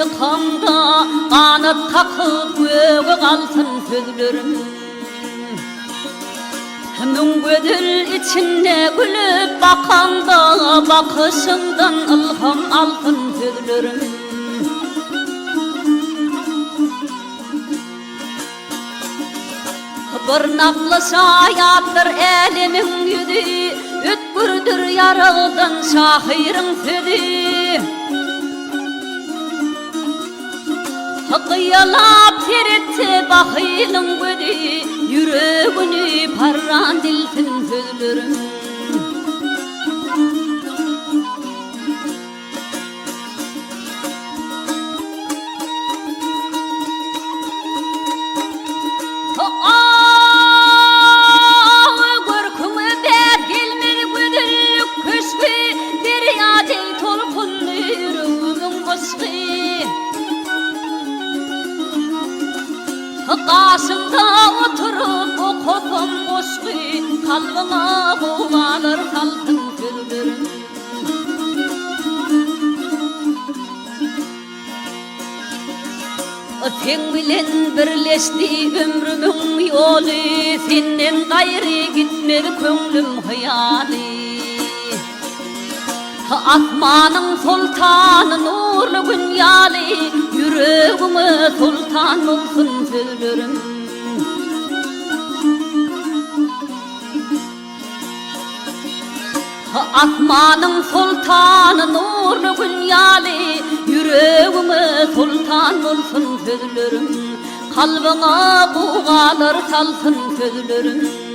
çıkanda kanat takıp göğe kalsın sözlerim. Müngödül içinde gülüp bakanda bakışından ilham alsın sözlerim. Bir naklı şayattır elimin yüzü, ütkürdür yarağıdan şahirin sözü. Kıyalap teretti bakilin gözü, yüreğini parran dilsin sözlerim. Karşımda oturup o kopum boşku, kalbime boğulur kalsın sözlerim. Sen bilen birleşti ömrümün yolu, senden gayrı gitmedi köngülüm hayali. Asmanın sultanı nurlu gün yali, yüreğime sultan olsun sözlerim. Asmanın sultanı nurlu gün yali, yüreğime sultan olsun sözlerim. Kalbine buğalar salsın sözlerim.